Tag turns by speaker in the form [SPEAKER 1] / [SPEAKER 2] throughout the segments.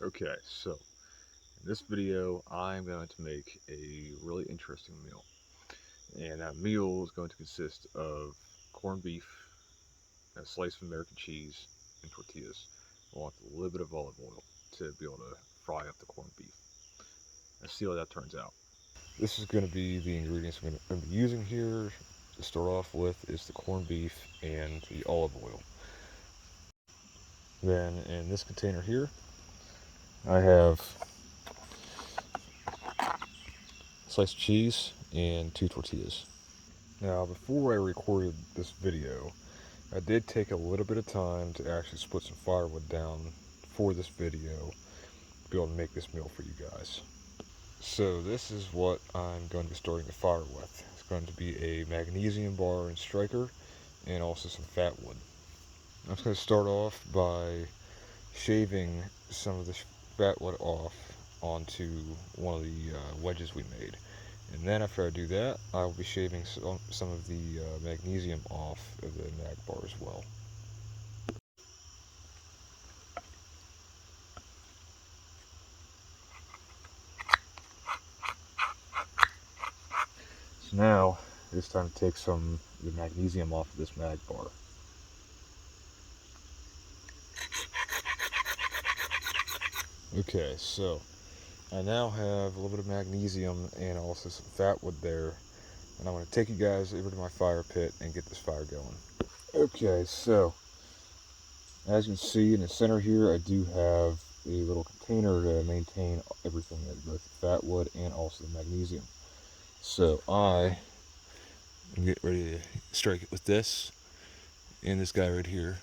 [SPEAKER 1] Okay, so in this video, I'm going to make a really interesting meal. And that meal is going to consist of corned beef, a slice of American cheese, and tortillas, along with a little bit of olive oil to be able to fry up the corned beef. Let's see how that turns out. This is going to be the ingredients I'm going to be using here. To start off with is the corned beef and the olive oil. Then in this container here, I have sliced cheese and 2 tortillas. Now, before I recorded this video, I did take a little bit of time to actually split some firewood down for this video to be able to make this meal for you guys. So this is what I'm going to be starting the fire with. It's going to be a magnesium bar and striker and also some fat wood. I'm just going to start off by shaving some of this fat wood off onto one of the wedges we made. And then after I do that, I will be shaving some of the magnesium off of the mag bar as well. So now it's time to take some of the magnesium off of this mag bar. Okay, so I now have a little bit of magnesium and also some fat wood there, and I'm going to take you guys over to my fire pit and get this fire going. Okay, so as you can see in the center here, I do have a little container to maintain everything, both the fat wood and also the magnesium. So I am getting ready to strike it with this and this guy right here,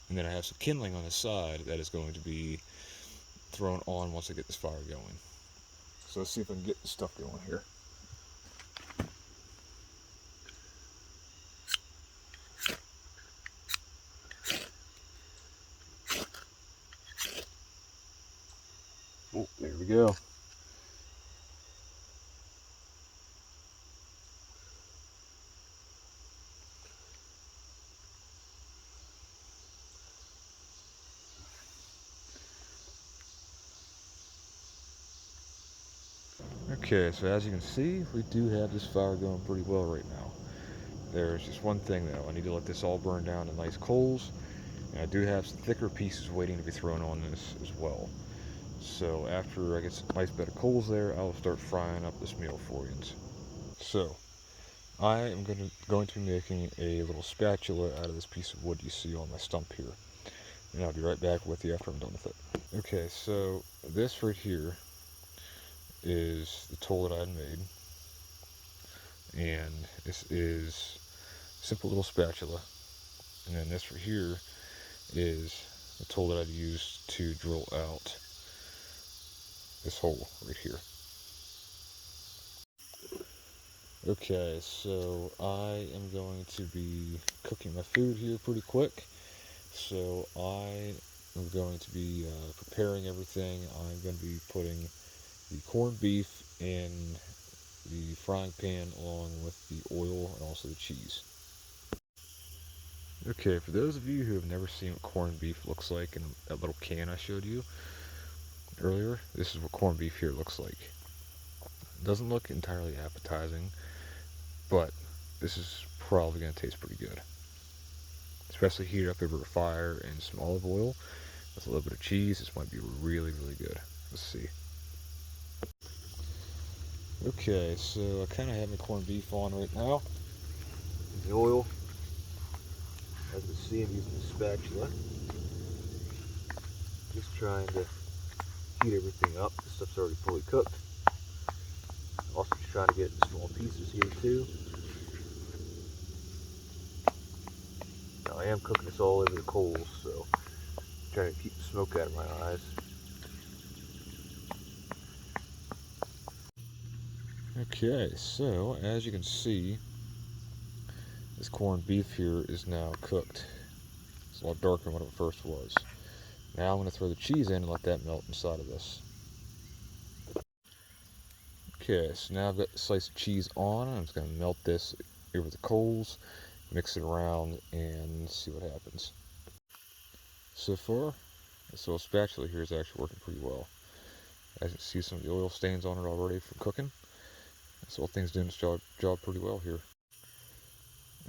[SPEAKER 1] and then I have some kindling on the side that is going to be thrown on once I get this fire going. So let's see if I can get this stuff going here. Oh, there we go. Okay, so as you can see, we do have this fire going pretty well right now. There's just one thing though, I need to let this all burn down to nice coals, and I do have some thicker pieces waiting to be thrown on this as well. So after I get some nice bed of coals there, I'll start frying up this meal for you. So I am going to be making a little spatula out of this piece of wood you see on my stump here, and I'll be right back with you after I'm done with it. Okay, so this right here is the tool that I had made, and this is a simple little spatula, and then this right here is the tool that I'd used to drill out this hole right here. Okay, so I am going to be cooking my food here pretty quick. So I am going to be preparing everything. I'm going to be putting the corned beef in the frying pan along with the oil and also the cheese. Okay, for those of you who have never seen what corned beef looks like in that little can I showed you earlier, this is what corned beef here looks like. It doesn't look entirely appetizing, but this is probably going to taste pretty good. Especially heated up over a fire and some olive oil with a little bit of cheese, this might be really, really good. Let's see. Okay, so I kind of have my corned beef on right now. The oil, as you can see, I'm using the spatula. Just trying to heat everything up. This stuff's already fully cooked. Also just trying to get it in small pieces here too. Now I am cooking this all over the coals, so I'm trying to keep the smoke out of my eyes. Okay, so as you can see, this corned beef here is now cooked. It's a lot darker than what it first was. Now I'm going to throw the cheese in and let that melt inside of this. Okay, so now I've got the slice of cheese on. I'm just going to melt this over the coals, mix it around, and see what happens. So far, So a spatula here is actually working pretty well. As you can see, some of the oil stains on it already from cooking. So all things doing its job pretty well here.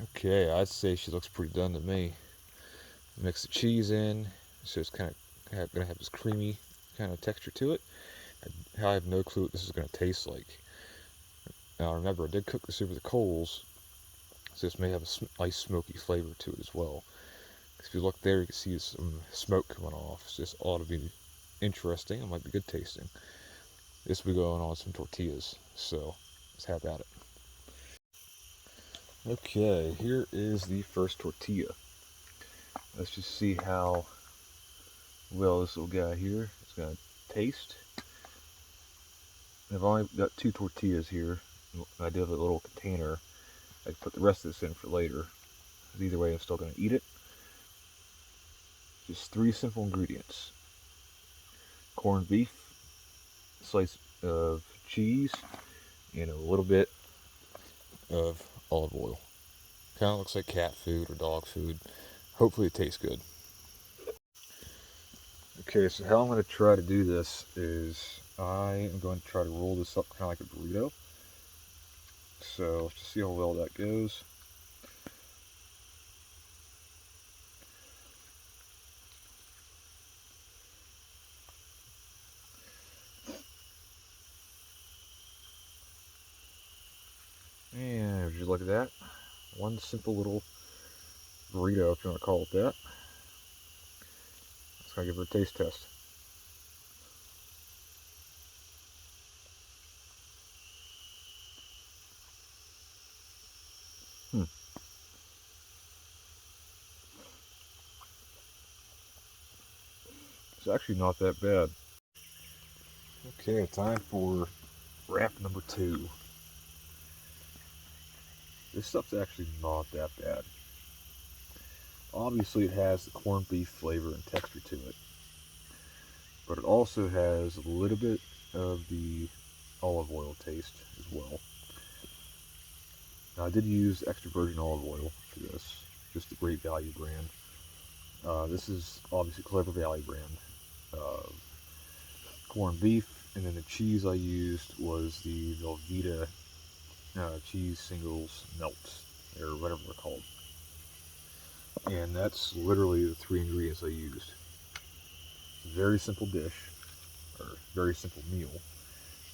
[SPEAKER 1] Okay, I'd say she looks pretty done to me. Mix the cheese in, so it's kind of gonna have this creamy kind of texture to it. I have no clue what this is gonna taste like. Now remember, I did cook this over the coals, so this may have a nice smoky flavor to it as well. If you look there, you can see some smoke coming off. So this ought to be interesting. It might be good tasting. This will be going on some tortillas, so let's have at it. Okay, here is the first tortilla. Let's just see how well this little guy here is going to taste. I've only got 2 tortillas here. I do have a little container. I can put the rest of this in for later. Either way, I'm still going to eat it. Just 3 simple ingredients: corned beef, a slice of cheese, and a little bit of olive oil. Kind of looks like cat food or dog food. Hopefully it tastes good. Okay, so how I'm going to try to do this is I am going to try to roll this up kind of like a burrito. So let's just see how well that goes. And just look at that. One simple little burrito, if you want to call it that. Let's go give it a taste test. It's actually not that bad. Okay, time for wrap number 2. This stuff's actually not that bad. Obviously it has the corned beef flavor and texture to it, but it also has a little bit of the olive oil taste as well. Now, I did use extra virgin olive oil for this, just the Great Value brand. This is obviously Clever Valley brand. Corned beef, and then the cheese I used was the Velveeta cheese singles melts, or whatever they're called. And that's literally the 3 ingredients I used. Very simple dish, or very simple meal.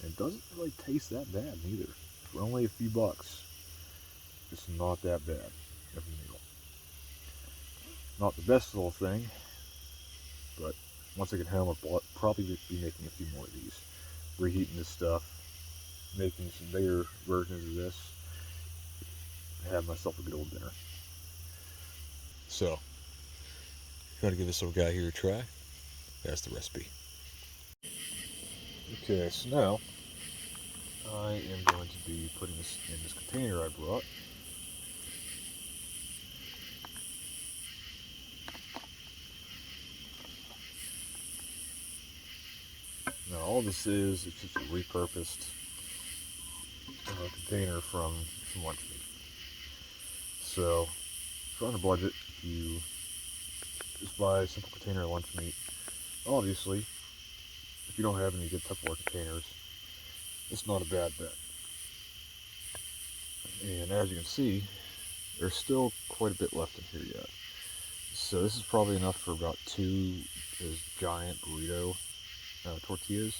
[SPEAKER 1] And it doesn't really taste that bad neither. For only a few bucks, it's not that bad of a meal. Not the best little thing, but once I get home, I'll probably be making a few more of these. Reheating this stuff, making some bigger versions of this, and have myself a good old dinner. So, if you want to give this little guy here a try, that's the recipe. Okay, so now I am going to be putting this in this container I brought. Now all this is just a repurposed container from lunch meat. So, if you're on a budget, you just buy a simple container of lunch meat. Obviously, if you don't have any good Tupperware containers, it's not a bad bet. And as you can see, there's still quite a bit left in here yet. So this is probably enough for about 2 those giant burrito tortillas.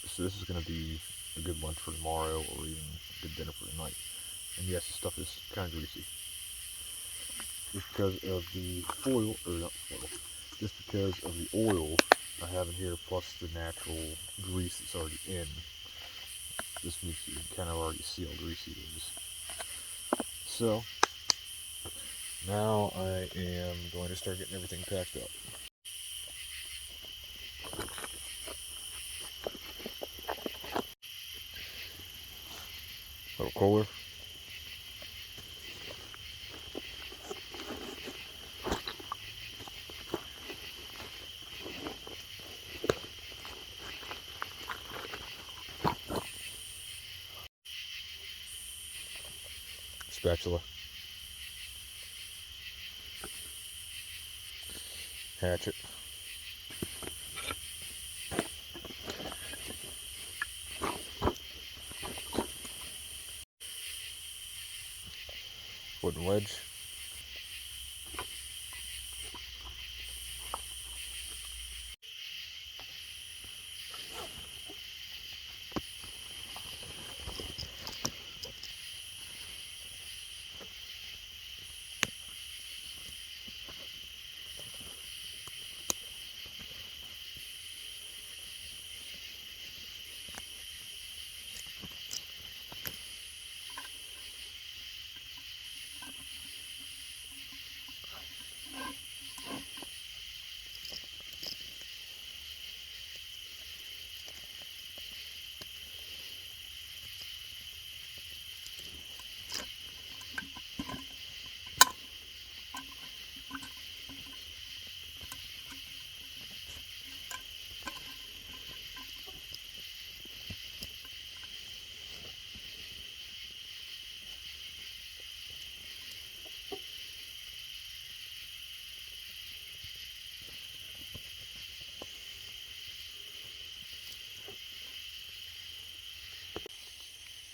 [SPEAKER 1] So this is going to be a good lunch for tomorrow, or even a good dinner for tonight. And yes, this stuff is kind of greasy. Just because of the foil, or not foil, just because of the oil I have in here, plus the natural grease that's already in. This makes you kind of already see how greasy it is. So, now I am going to start getting everything packed up. A little cooler. Spatula. Hatchet. 4-foot wedge.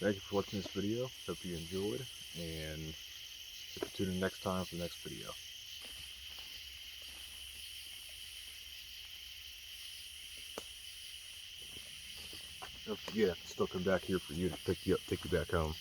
[SPEAKER 1] Thank you for watching this video. Hope you enjoyed, and tune in next time for the next video. Don't forget, I can still come back here for you to pick you up, take you back home.